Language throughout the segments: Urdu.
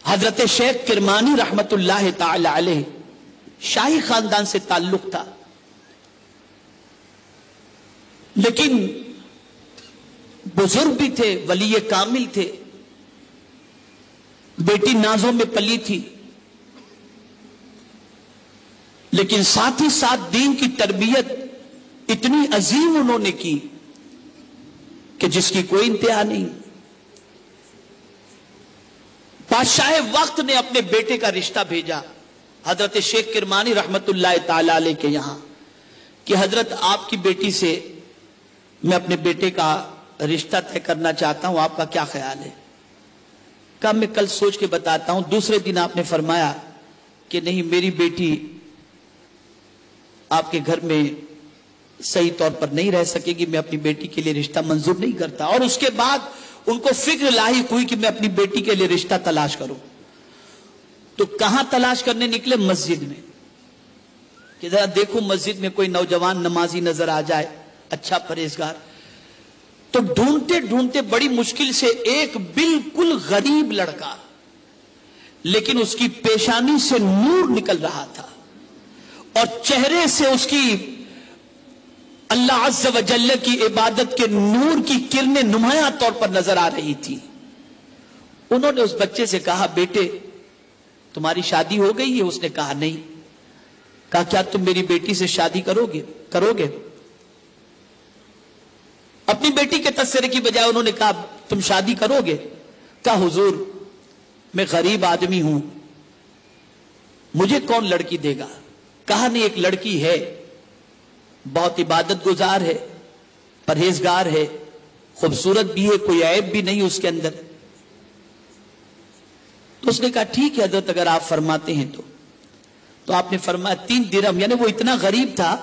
حضرت شیخ کرمانی رحمت اللہ تعالی علیہ شاہی خاندان سے تعلق تھا، لیکن بزرگ بھی تھے، ولی کامل تھے، بیٹی نازوں میں پلی تھی، لیکن ساتھ ہی ساتھ دین کی تربیت اتنی عظیم انہوں نے کی کہ جس کی کوئی انتہا نہیں۔ بادشاہ وقت نے اپنے بیٹے کا رشتہ بھیجا حضرت شیخ کرمانی رحمت اللہ تعالی علیہ کے یہاں کہ حضرت آپ کی بیٹی سے میں اپنے بیٹے کا رشتہ طے کرنا چاہتا ہوں، آپ کا کیا خیال ہے؟ کہا میں کل سوچ کے بتاتا ہوں۔ دوسرے دن آپ نے فرمایا کہ نہیں، میری بیٹی آپ کے گھر میں صحیح طور پر نہیں رہ سکے گی، میں اپنی بیٹی کے لیے رشتہ منظور نہیں کرتا۔ اور اس کے بعد ان کو فکر لاحق ہوئی کہ میں اپنی بیٹی کے لیے رشتہ تلاش کروں، تو کہاں تلاش کرنے نکلے؟ مسجد میں، کہ ذرا دیکھو مسجد میں کوئی نوجوان نمازی نظر آ جائے، اچھا پرہیزگار۔ تو ڈھونڈتے ڈھونڈتے بڑی مشکل سے ایک بالکل غریب لڑکا، لیکن اس کی پیشانی سے نور نکل رہا تھا اور چہرے سے اس کی اللہ عز و جل کی عبادت کے نور کی کرنیں نمایاں طور پر نظر آ رہی تھی۔ انہوں نے اس بچے سے کہا بیٹے تمہاری شادی ہو گئی ہے؟ اس نے کہا نہیں۔ کہا کیا تم میری بیٹی سے شادی کرو گے؟ اپنی بیٹی کے تذکرے کی بجائے انہوں نے کہا تم شادی کرو گے؟ کہا حضور میں غریب آدمی ہوں، مجھے کون لڑکی دے گا؟ کہا نہیں، ایک لڑکی ہے، بہت عبادت گزار ہے، پرہیزگار ہے، خوبصورت بھی ہے، کوئی عیب بھی نہیں اس کے اندر۔ تو اس نے کہا ٹھیک ہے حضرت اگر آپ فرماتے ہیں تو آپ نے فرمایا 3 درہم، یعنی وہ اتنا غریب تھا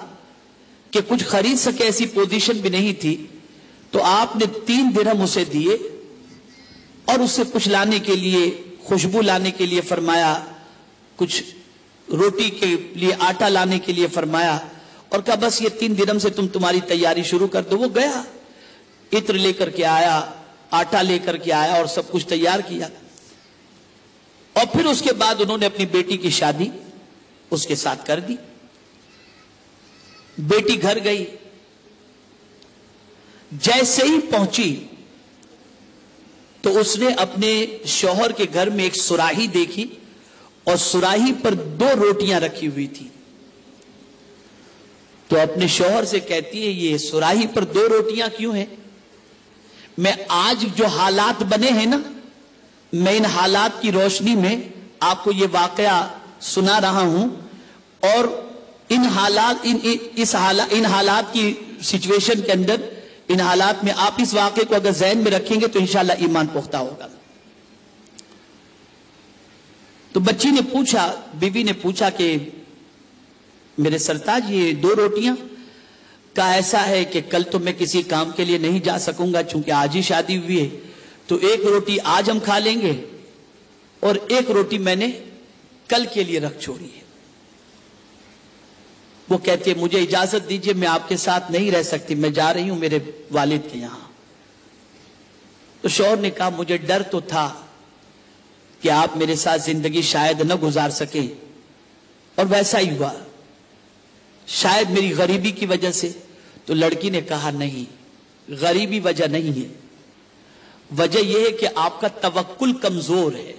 کہ کچھ خرید سکے ایسی پوزیشن بھی نہیں تھی، تو آپ نے 3 درہم اسے دیے اور اسے کچھ لانے کے لیے، خوشبو لانے کے لیے فرمایا، کچھ روٹی کے لیے آٹا لانے کے لیے فرمایا، اور کہا بس یہ 3 درہم سے تمہاری تیاری شروع کر دو۔ وہ گیا، عطر لے کر کے آیا، آٹا لے کر کے آیا اور سب کچھ تیار کیا، اور پھر اس کے بعد انہوں نے اپنی بیٹی کی شادی اس کے ساتھ کر دی۔ بیٹی گھر گئی، جیسے ہی پہنچی تو اس نے اپنے شوہر کے گھر میں ایک سراہی دیکھی اور سراہی پر 2 روٹیاں رکھی ہوئی تھی۔ تو اپنے شوہر سے کہتی ہے یہ سراہی پر 2 روٹیاں کیوں ہیں؟ میں آج جو حالات بنے ہیں نا، میں ان حالات کی روشنی میں آپ کو یہ واقعہ سنا رہا ہوں، اور ان حالات کی سچویشن کے اندر، ان حالات میں آپ اس واقعے کو اگر ذہن میں رکھیں گے تو انشاءاللہ ایمان پختہ ہوگا۔ تو بچی نے پوچھا، بیوی نے پوچھا کہ میرے سرتاج یہ 2 روٹیاں؟ کہا ایسا ہے کہ کل تو میں کسی کام کے لیے نہیں جا سکوں گا چونکہ آج ہی شادی ہوئی ہے، تو 1 روٹی آج ہم کھا لیں گے اور 1 روٹی میں نے کل کے لیے رکھ چھوڑی ہے۔ وہ کہتے ہیں مجھے اجازت دیجئے، میں آپ کے ساتھ نہیں رہ سکتی، میں جا رہی ہوں میرے والد کے یہاں۔ تو شوہر نے کہا مجھے ڈر تو تھا کہ آپ میرے ساتھ زندگی شاید نہ گزار سکیں، اور ویسا ہی ہوا، شاید میری غریبی کی وجہ سے۔ تو لڑکی نے کہا نہیں، غریبی وجہ نہیں ہے، وجہ یہ ہے کہ آپ کا توکل کمزور ہے۔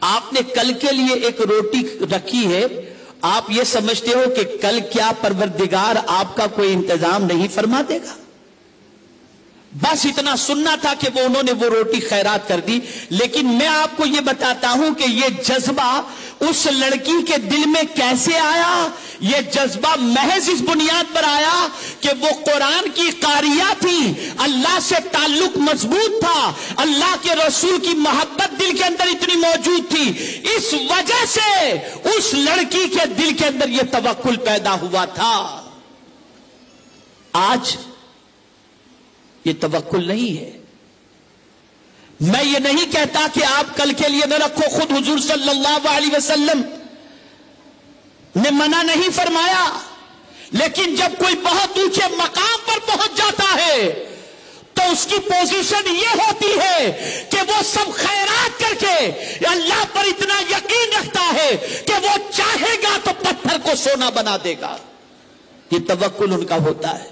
آپ نے کل کے لیے 1 روٹی رکھی ہے، آپ یہ سمجھتے ہو کہ کل کیا پروردگار آپ کا کوئی انتظام نہیں فرما دے گا؟ بس اتنا سننا تھا کہ انہوں نے وہ روٹی خیرات کر دی۔ لیکن میں آپ کو یہ بتاتا ہوں کہ یہ جذبہ اس لڑکی کے دل میں کیسے آیا؟ یہ جذبہ محض اس بنیاد پر آیا کہ وہ قرآن کی قاریہ تھی، اللہ سے تعلق مضبوط تھا، اللہ کے رسول کی محبت دل کے اندر اتنی موجود تھی، اس وجہ سے اس لڑکی کے دل کے اندر یہ توکل پیدا ہوا تھا۔ آج یہ توکل نہیں ہے۔ میں یہ نہیں کہتا کہ آپ کل کے لیے نہ رکھو، خود حضور صلی اللہ علیہ وسلم نے منع نہیں فرمایا، لیکن جب کوئی بہت اونچے مقام پر پہنچ جاتا ہے تو اس کی پوزیشن یہ ہوتی ہے کہ وہ سب خیرات کر کے یہ اللہ پر اتنا یقین رکھتا ہے کہ وہ چاہے گا تو پتھر کو سونا بنا دے گا. یہ توکل ان کا ہوتا ہے.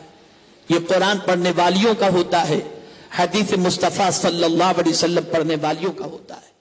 یہ قرآن پڑھنے والیوں کا ہوتا ہے. حدیث مصطفیٰ صلی اللہ علیہ وسلم پڑھنے والیوں کا ہوتا ہے.